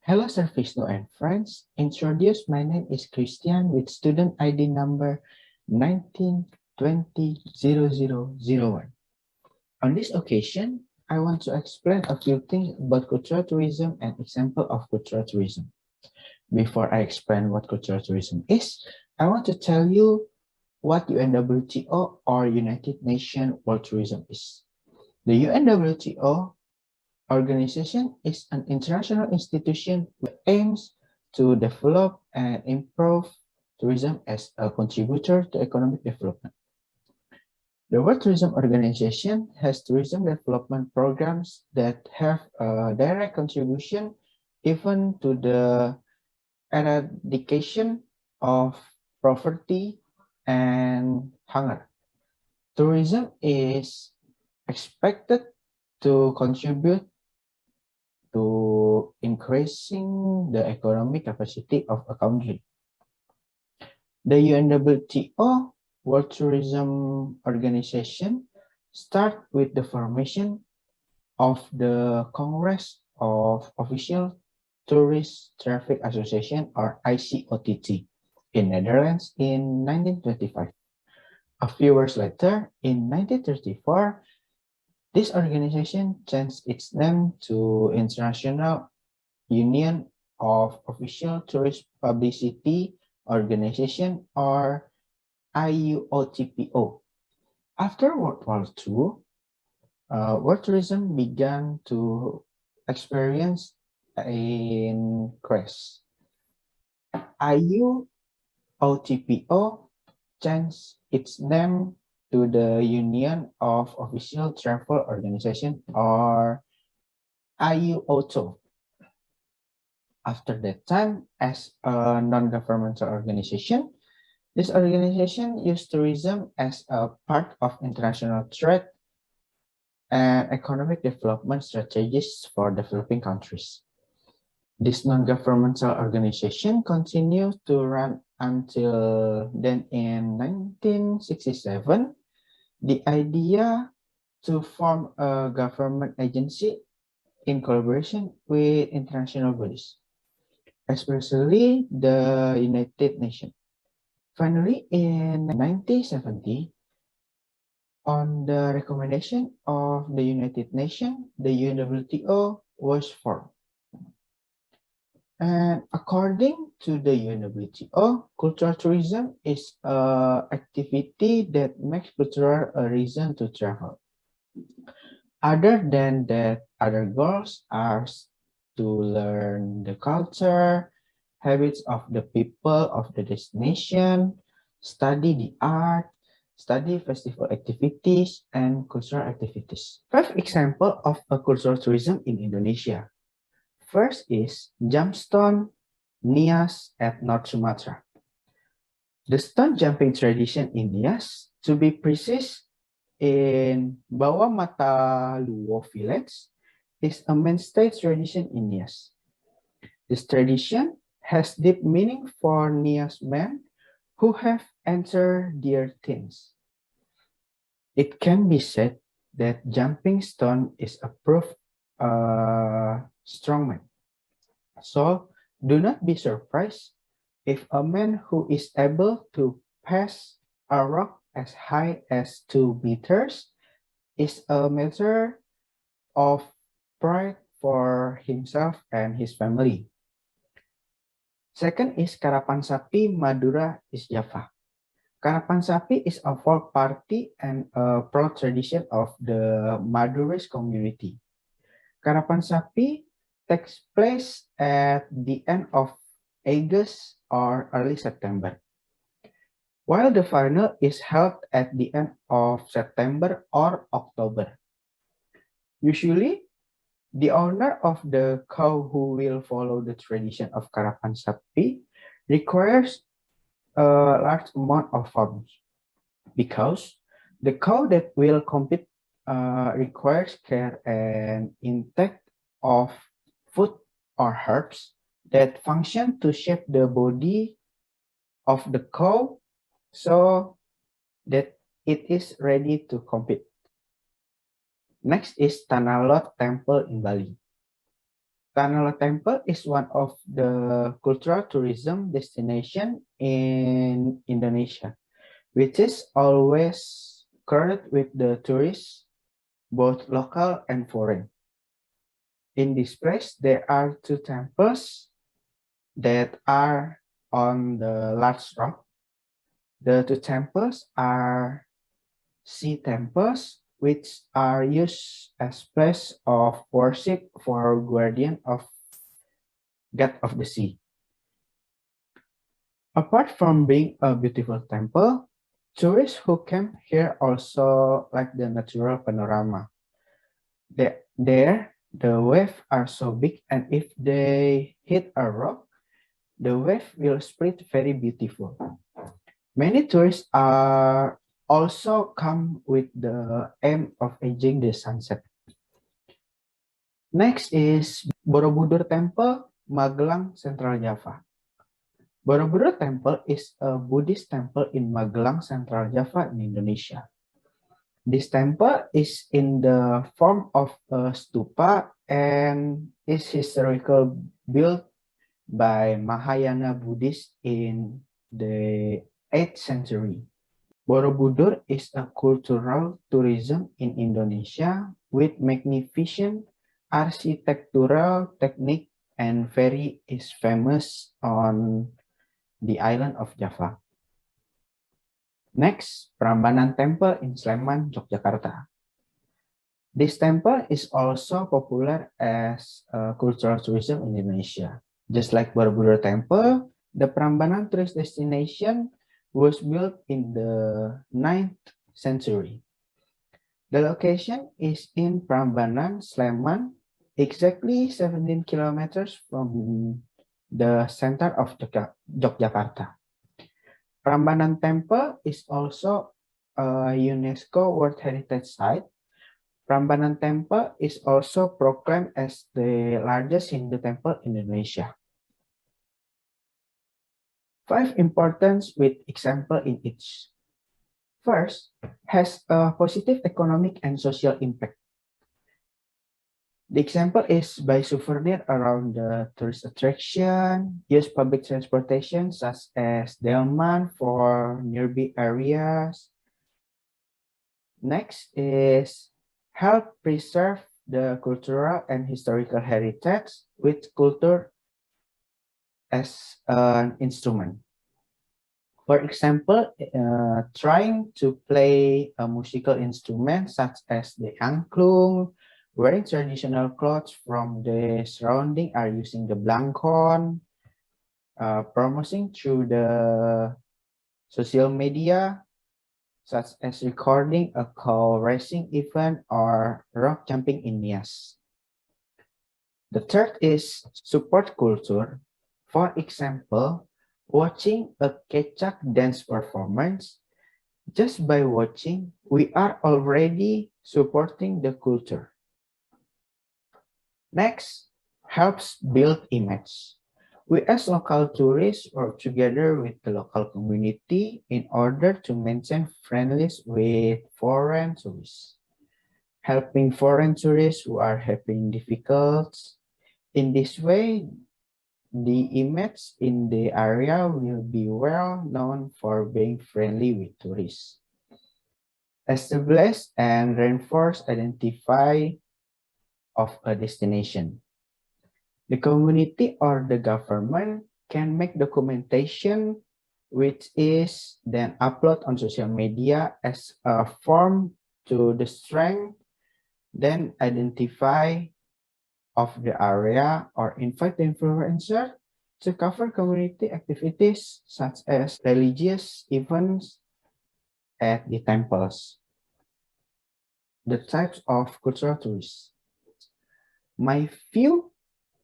Hello, Sir Vishnu and friends. Introduce, my name is Christian with student ID number 19200001. On this occasion, I want to explain a few things about cultural tourism and example of cultural tourism. Before I explain what cultural tourism is, I want to tell you what UNWTO or United Nations World Tourism is. The UNWTO organization is an international institution that aims to develop and improve tourism as a contributor to economic development. The World Tourism Organization has tourism development programs that have a direct contribution even to the eradication of poverty and hunger. Tourism is expected to contribute to increasing the economic capacity of a country. The UNWTO World Tourism Organization start with the formation of the Congress of Official Tourist Traffic Association or ICOTT in Netherlands in 1925. A few years later, in 1934, this organization changed its name to International Union of Official Tourist Publicity Organization or IUOTPO. After World War II, world tourism began to experience in crash. IUOTPO changed its name to the Union of Official Travel Organization or IUOTO. After that time, as a non-governmental organization, this organization used tourism as a part of international trade and economic development strategies for developing countries. This non-governmental organization continued to run until then in 1967. The idea to form a government agency in collaboration with international bodies, especially the United Nations. Finally, in 1970, on the recommendation of the United Nations, the UNWTO was formed. And according to the UNWTO, cultural tourism is an activity that makes cultural a reason to travel. Other than that, other goals are to learn the culture, habits of the people of the destination, study the art, study festival activities, and cultural activities. 5 examples of a cultural tourism in Indonesia. First is Jumpstone Nias at North Sumatra. The stone jumping tradition in Nias, to be precise, in Bawah Mata Luo village, is a mainstay tradition in Nias. This tradition has deep meaning for Nias men who have entered their teens. It can be said that jumping stone is a proof strongman. So do not be surprised if a man who is able to pass a rock as high as 2 meters is a measure of pride for himself and his family. Second is Karapan Sapi Madura East Java. Karapan Sapi is a folk party and a proud tradition of the Madurese community. Karapan Sapi takes place at the end of August or early September, while the final is held at the end of September or October. Usually, the owner of the cow who will follow the tradition of Karapan Sapi requires a large amount of funds because the cow that will compete requires care and intake of food or herbs that function to shape the body of the cow so that it is ready to compete. Next is Tanah Lot Temple in Bali. Tanah Temple is one of the cultural tourism destination in Indonesia, which is always crowded with the tourists, both local and foreign. In this place, there are two temples that are on the large rock. The two temples are sea temples, which are used as place of worship for guardian of God of the sea. Apart from being a beautiful temple, tourists who came here also like the natural panorama. There, the waves are so big, and if they hit a rock, the wave will split very beautiful. Many tourists are also come with the aim of enjoying the sunset. Next is Borobudur Temple, Magelang, Central Java. Borobudur Temple is a Buddhist temple in Magelang, Central Java in Indonesia. This temple is in the form of a stupa and is historical built by Mahayana Buddhists in the 8th century. Borobudur is a cultural tourism in Indonesia with magnificent architectural technique and very is famous on the island of Java. Next, Prambanan Temple in Sleman, Yogyakarta. This temple is also popular as a cultural tourism in Indonesia. Just like Borobudur Temple, the Prambanan tourist destination was built in the 9th century. The location is in Prambanan, Sleman, exactly 17 kilometers from the center of Yogyakarta. Prambanan Temple is also a UNESCO World Heritage Site. Prambanan Temple is also proclaimed as the largest Hindu temple in Indonesia. 5 importance with example in each. First, has a positive economic and social impact. The example is buy souvenir around the tourist attraction, use public transportation such as Delman for nearby areas. Next is help preserve the cultural and historical heritage with culture as an instrument. For example, trying to play a musical instrument such as the angklung, wearing traditional clothes from the surrounding are using the blangkon, promoting through the social media, such as recording a cow racing event or rock jumping in Nias. The third is support culture. For example, watching a Kecak dance performance. Just by watching, we are already supporting the culture. Next, helps build image. We as local tourists work together with the local community in order to maintain friendliness with foreign tourists. Helping foreign tourists who are having difficulties. In this way, the image in the area will be well known for being friendly with tourists. Establish and reinforce identify of a destination. The community or the government can make documentation which is then upload on social media as a form to the strength, then identify of the area or invite the influencer to cover community activities such as religious events at the temples. The types of cultural tourists. My view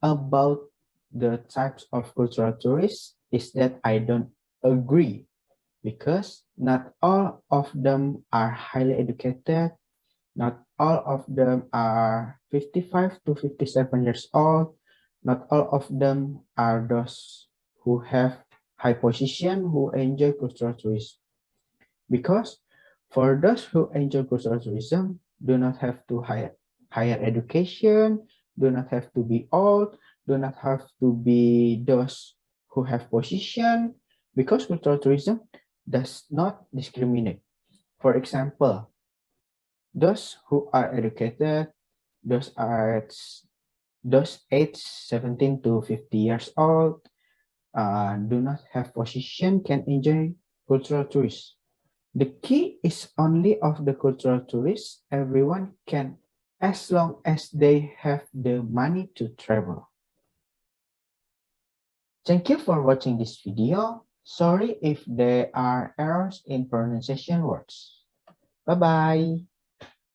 about the types of cultural tourists is that I don't agree because not all of them are highly educated. Not all of them are 55 to 57 years old. Not all of them are those who have high position who enjoy cultural tourism. Because for those who enjoy cultural tourism, do not have to higher education, do not have to be old, do not have to be those who have position, because cultural tourism does not discriminate. For example, those who are educated, those are those age 17 to 50 years old, do not have position can enjoy cultural tourism. The key is only of the cultural tourists, everyone can, as long as they have the money to travel. Thank you for watching this video. Sorry if there are errors in pronunciation words. Bye-bye.